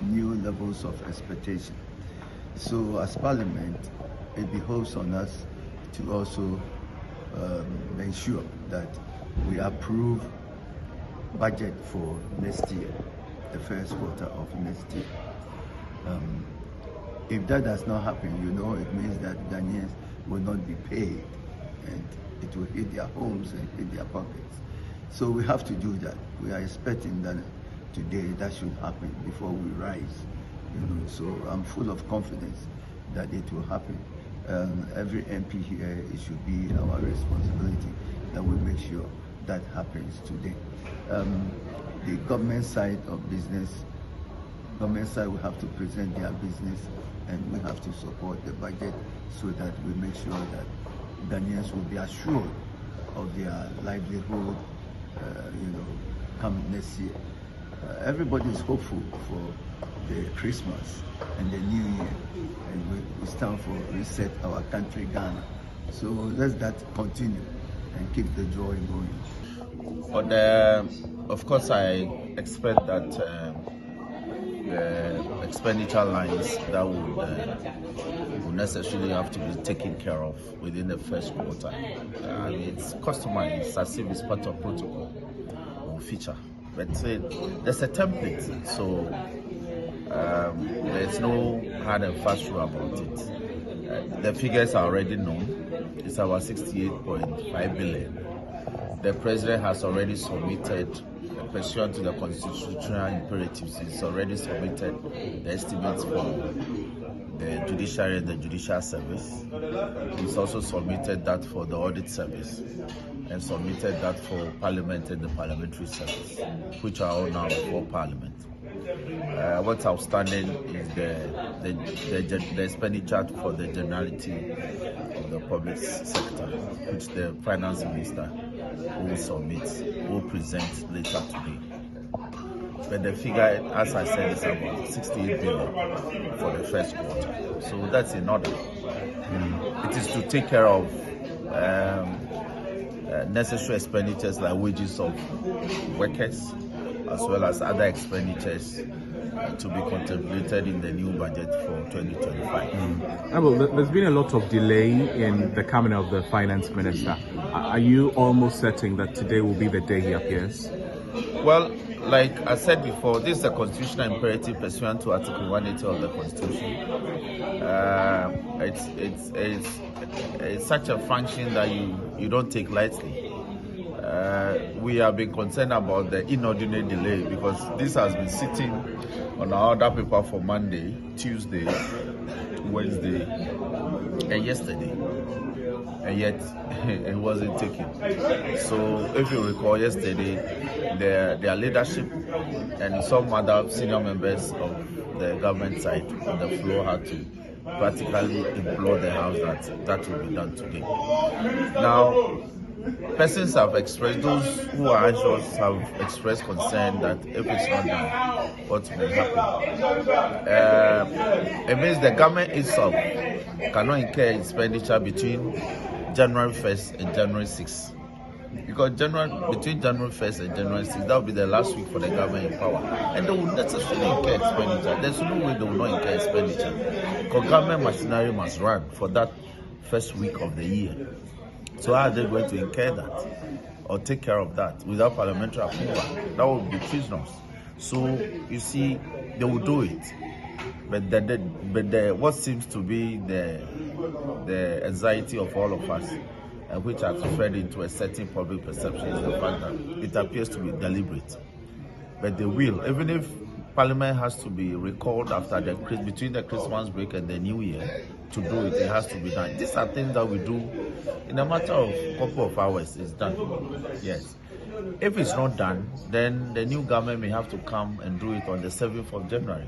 new levels of expectation. So as Parliament, it behoves on us to also ensure that we approve budget for next year, the first quarter of next year. If that does not happen, it means that Ghanaians will not be paid, and it will hit their homes and hit their pockets. So we have to do that. We are expecting that today that should happen before we rise. So I'm full of confidence that it will happen. Every MP here, it should be our responsibility that we make sure that happens today. The government side of business, government side will have to present their business, and we have to support the budget so that we make sure that Ghanaians will be assured of their livelihood, come next year. Everybody is hopeful for the Christmas and the New Year, and we stand for reset our country, Ghana. So let that continue and keep the joy going. But of course, I expect that the expenditure lines that would necessarily have to be taken care of within the first quarter. It's customary, it's as if it's part of protocol or feature. But there's a template, so there's no hard and fast rule about it. The figures are already known. It's about 68.5 billion. The president has already submitted, pursuant to the constitutional imperatives, he's already submitted the estimates for the judiciary and the judicial service. He's also submitted that for the audit service, and submitted that for parliament and the parliamentary service, which are all now before parliament. What's outstanding is the expenditure for the generality of the public sector, which the finance minister will present later today. But the figure, as I said, is about 68 billion for the first quarter. So that's in order. It is to take care of necessary expenditures like wages of workers, as well as other expenditures to be contemplated in the new budget for 2025. Well, there's been a lot of delay in the coming of the finance minister. Are you almost certain that today will be the day he appears? Well, like I said before, this is a constitutional imperative pursuant to Article 180 of the Constitution. It's such a function that you don't take lightly. We have been concerned about the inordinate delay because this has been sitting on our order paper for Monday, Tuesday, Wednesday, and yesterday, and yet it wasn't taken. So if you recall, yesterday, their leadership and some other senior members of the government side on the floor had to practically implore the House that will be done today. Now, persons have expressed, those who are anxious have expressed concern that if it's not done, what may happen? It means the government itself cannot incur expenditure between January 1st and January 6th. Because between January 1st and January 6th, that will be the last week for the government in power. And they will necessarily incur expenditure. There's no way they will not incur expenditure. Because government machinery must run for that first week of the year. So how are they going to incur that or take care of that without parliamentary approval? That would be treasonous. So you see, they will do it. But what seems to be the anxiety of all of us, which has fed into a certain public perception, is the fact that it appears to be deliberate. But they will, even if Parliament has to be recalled after between the Christmas break and the New Year to do it, it has to be done. These are things that we do in a matter of a couple of hours. It's done. Yes. If it's not done, then the new government may have to come and do it on the 7th of January.